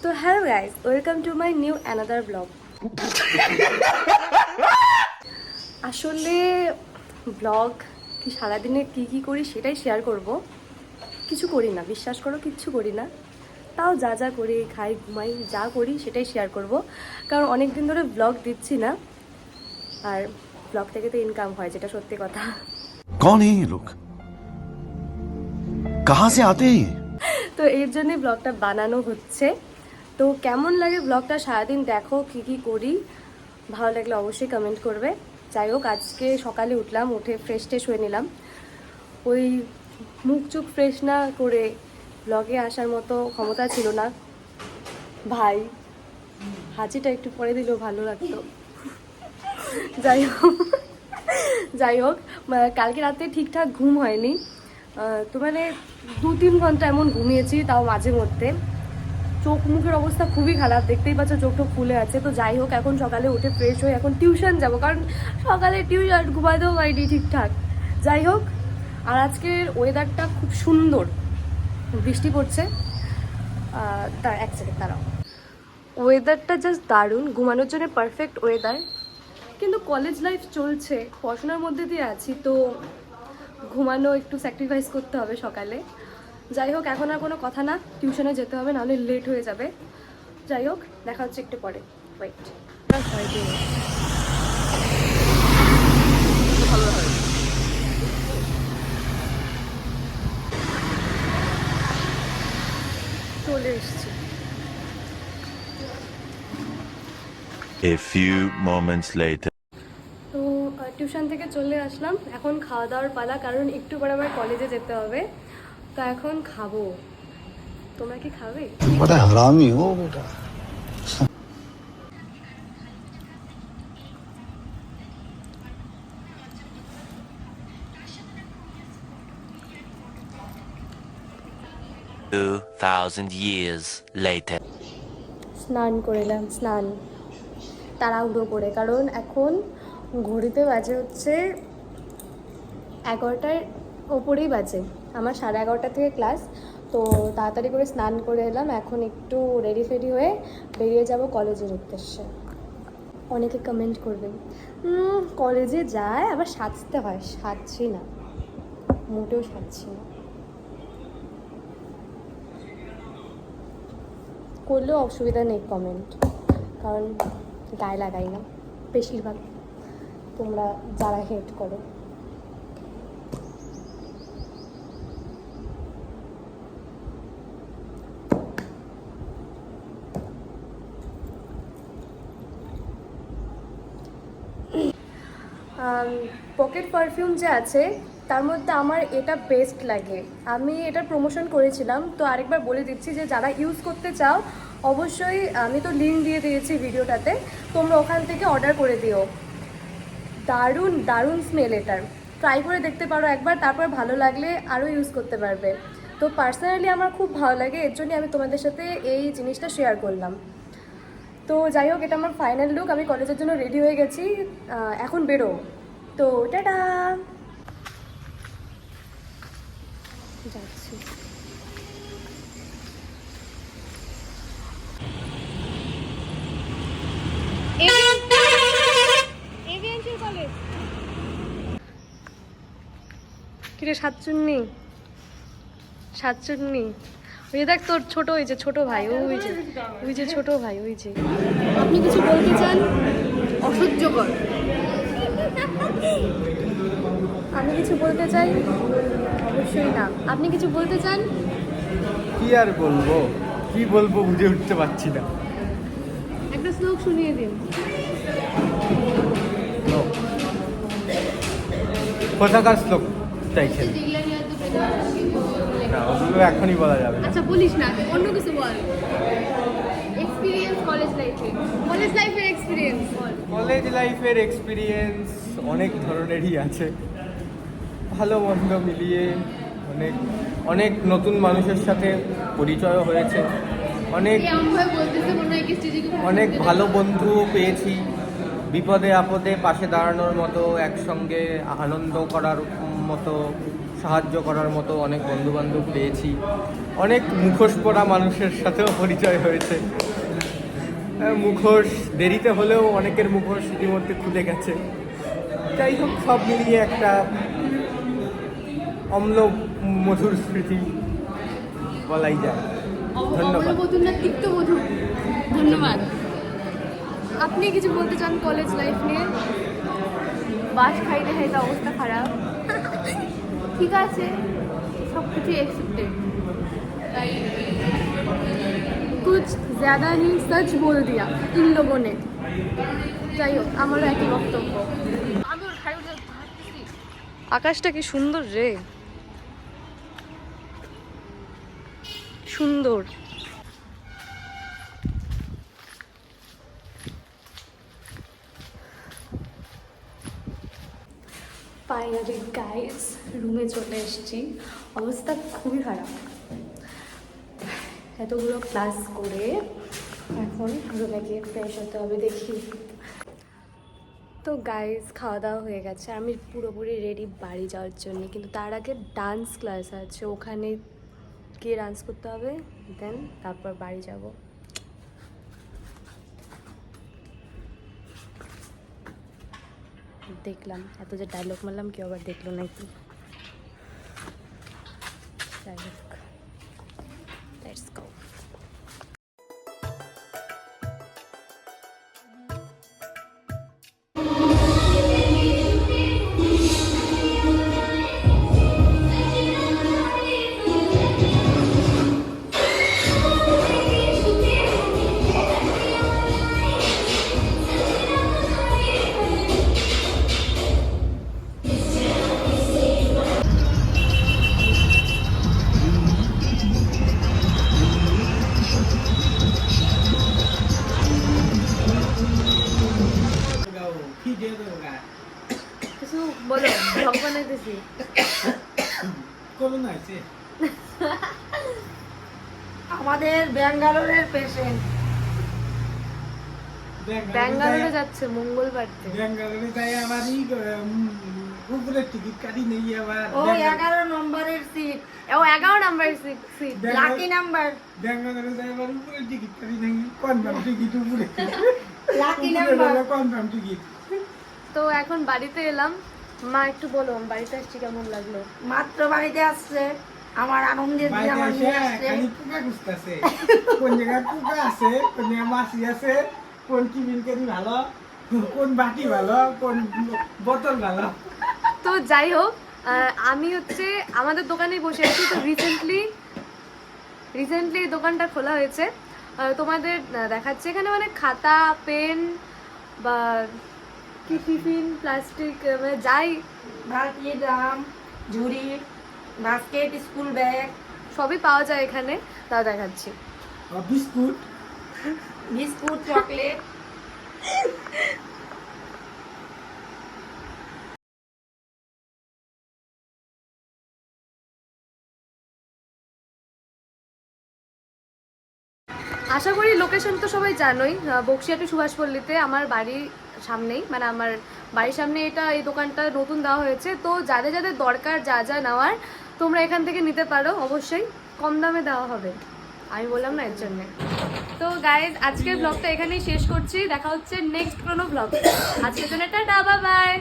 তো hello guys, welcome to my new another blog. আসলে blog কি সারাদিনে কি করি সেটাই শেয়ার করব। কিছু করি না, বিশ্বাস করো, কিচ্ছু করি না। তাও যা যা করি, খাই, ঘুমাই, যা করি সেটাই শেয়ার করব। কারণ অনেক দিন ধরে ব্লগ দিচ্ছি না, আর ব্লগ থেকে তো ইনকাম হয়, যেটা সত্যি কথা। कौन है ये लोग कहां से आते हैं ये তো এর জন্যই ব্লগটা বানানো হচ্ছে। তো কেমন লাগে ব্লগটা সারাদিন দেখো, কি করি, ভালো লাগলে অবশ্যই কমেন্ট করবে। যাই হোক, আজকে সকালে উঠলাম, উঠে ফ্রেশ ট্রেশ হয়ে নিলাম। ওই মুখ চুখ ফ্রেশ না করে ব্লগে আসার মতো ক্ষমতা ছিল না। ভাই হাঁচিটা একটু পরে দিলেও ভালো লাগতো। যাই হোক কালকে রাতে ঠিকঠাক ঘুম হয়নি। তো মানে 2-3 ঘন্টা এমন ঘুমিয়েছি, তাও মাঝে মধ্যে। চোখ মুখের অবস্থা খুবই খারাপ, দেখতেই পাচ্ছ চোখ টোক ফুলে আছে। তো যাই হোক, এখন সকালে উঠে ফ্রেশ হয়ে এখন টিউশন যাব, কারণ সকালে টিউশন ঘুমাতেও পারিনি ঠিকঠাক। যাই হোক, আর আজকের ওয়েদারটা খুব সুন্দর, বৃষ্টি পড়ছে। এক সেকেন্ড দাঁড়াও, ওয়েদারটা জাস্ট দারুণ, ঘুমানোর জন্য পারফেক্ট ওয়েদার। কিন্তু কলেজ লাইফ চলছে, পড়াশোনার মধ্যে দিয়ে আছি, তো ঘুমানো একটু স্যাক্রিফাইস করতে হবে সকালে। যাই হোক, এখন আর কোনো কথা না, টিউশনে যেতে হবে, নাহলে লেট হয়ে যাবে। যাই হোক, দেখা হচ্ছে একটু পরে। ওয়েট, চলে এসছি। A few moments later. তো টিউশন থেকে চলে আসলাম, এখন খাওয়া দাওয়ার পালা, কারণ একটু পরে আবার কলেজে যেতে হবে। তো এখন খাবো। তোমরা কি খাবে? बड़ा हरामी हो बेटा। Two thousand years later. স্নান করলাম, স্নান তাড়াহুড়ো করে, কারণ এখন ঘড়িতে বাজে হচ্ছে 11টার ওপরেই বাজে। আমার 11:30 থেকে ক্লাস, তো তাড়াতাড়ি করে স্নান করে এলাম। এখন একটু রেডি ফেডি হয়ে বেরিয়ে যাব কলেজের উদ্দেশ্যে। অনেকে কমেন্ট করবেন কলেজে যায় আবার সাজতে হয়, সাজছি না, মোটেও সাজছি না। করলেও অসুবিধা নেই কমেন্ট, কারণ গায়ে লাগাই না বেশিরভাগ তোমরা যারা হেট করো। পকেট পারফিউম যে আছে, তার মধ্যে আমার এটা বেস্ট লাগে। আমি এটার প্রমোশন করেছিলাম, তো আরেকবার বলে দিচ্ছি যে যারা ইউজ করতে চাও অবশ্যই, আমি তো লিঙ্ক দিয়ে দিয়েছি ভিডিওটাতে, তোমরা ওখান থেকে অর্ডার করে দিও। দারুণ দারুণ স্মেল এটার, ট্রাই করে দেখতে পারো একবার, তারপর ভালো লাগলে আরও ইউজ করতে পারবে। তো পার্সোনালি আমার খুব ভালো লাগে, এর জন্যই আমি তোমাদের সাথে এই জিনিসটা শেয়ার করলাম। তো যাই হোক, এটা আমার ফাইনাল লুক, আমি কলেজের জন্য রেডি হয়ে গেছি, এখন বেরো। তো টাটা, যাচ্ছি। কিরে সাতচুন্নি, সাতচুন্নি, ওই দেখ তোর ছোট, ওই যে ছোট ভাই, ওই যে ছোট ভাই, ওই যে। আপনি কিছু বলতে চান? অসহ্যকর। আমি কিছু বলতে চাই? অবশ্যই না। আপনি কিছু বলতে চান? কি আর বলবো, কি বলবো বুঝে উঠতে পারছি না। একটা শ্লোক শুনিয়ে দিন। কোথাকার শ্লোক চাইছেন? না, ওগুলো এখনই বলা যাবে না। আচ্ছা বলিস না, অন্য কিছু বল। এক্সপিরিয়েন্স কলেজ লাইফে, কলেজ লাইফের এক্সপিরিয়েন্স বল। কলেজ লাইফের এক্সপিরিয়েন্স অনেক ধরনেরই আছে, ভালো মন্দ মিলিয়ে অনেক অনেক নতুন মানুষের সাথে পরিচয় হয়েছে, অনেক অনেক ভালো বন্ধুও পেয়েছি, বিপদে আপদে পাশে দাঁড়ানোর মতো, একসঙ্গে আনন্দ করার মতো সাহায্য করার মতো অনেক বন্ধুবান্ধব পেয়েছি, অনেক মুখোশ পরা মানুষের সাথেও পরিচয় হয়েছে। মুখোশ দেরিতে হলেও অনেকের মুখোশ ইতিমধ্যে খুলে গেছে। যাই হোক, সব মিলিয়ে একটা অম্ল মধুর স্মৃতি বলাই যায়। ধন্যবাদ। ধন্যবাদ। আপনি কিছু বলতে চান কলেজ লাইফ নিয়ে? বাস খাইতে খাইতে অবস্থা খারাপ, ঠিক আছে, সব কিছু एक्सेप्टेड। তাই कुछ ज़्यादा ही सच बोल दिया इन लोगों ने। যাই হোক, আমারও একই বক্তব্য। আকাশটা কি সুন্দর রে, সুন্দর। ফাইনালি গাইস রুমে চলে এসেছি। অবস্থা খুবই খারাপ, এতগুলো ক্লাস করে এখন রুমে গিয়ে ফ্রেশ হতে হবে। দেখি তো গাইস, খাওয়া দাওয়া হয়ে গেছে, আমি পুরোপুরি রেডি বাড়ি যাওয়ার জন্য। কিন্তু তার আগে ডান্স ক্লাস আছে, ওখানে গিয়ে ডান্স করতে হবে, দেন তারপর বাড়ি যাব। দেখলাম এত যে ডায়লগ মারলাম, কেউ আবার দেখলো নাকি। যাই হোক, লেটস গো। কিছু বলো, ব্লগ বানাইতেছি। আমাদের ব্যাঙ্গালোরের পেশেন্ট ব্যাঙ্গালোরে যাচ্ছে মঙ্গলবারতে। বেঙ্গালুরু যাই আবার উপরের টিকিট কাটি নেই আবার ও 11 নম্বরের সিট, ও 11 number seat, lucky number, Bengaluru যাই আবার উপরের টিকিট কাটি নেই, কনফার্ম টিকিট উপরে, লাকি নাম্বার। Confirm ticket. তো এখন বাড়িতে এলাম। মা একটু বলো, বাড়িতে আসছি কেমন লাগলো? মাত্র বাড়িতে আসছে, আমার আনন্দের দিন বাইরে আমার এসে নিয়ে আসছে। খালি পোকা খুঁজতেছে, কোন জায়গায় পোকা আছে, কোন জায়গায় মাছি আছে, কোন টিফিন কারি ভালো, কোন বাটি ভালো, কোন বোতল ভালো। তো যাই হোক, আমি হচ্ছে আমাদের দোকানেই বসে আছি। তো রিসেন্টলি এই দোকানটা খোলা হয়েছে। তোমাদের দেখাচ্ছে এখানে মানে খাতা, পেন বা কি টিফিন, প্লাস্টিক, মানে যাই বালতি, ড্রাম, ঝুড়ি, বাস্কেট, স্কুল ব্যাগ, সবই পাওয়া যায় এখানে। তাও দেখাচ্ছি। Biscuit, biscuit, chocolate. আশা করি লোকেশন তো সবাই জানোই, বক্সিয়াটি সুভাষপল্লীতে আমার বাড়ির সামনেই, মানে আমার বাড়ির সামনে এই দোকানটা নতুন দেওয়া হয়েছে। তো যাদের যাদের দরকার, যা যা নেওয়ার, তোমরা এখান থেকে নিতে পারো। অবশ্যই কম দামে দেওয়া হবে, আমি বললাম না এর জন্যে। তো গাইজ, আজকের ব্লগটা এখানেই শেষ করছি। দেখা হচ্ছে নেক্সট কোনো ব্লগ। আজকের জন্য টাটা, বাই বাই।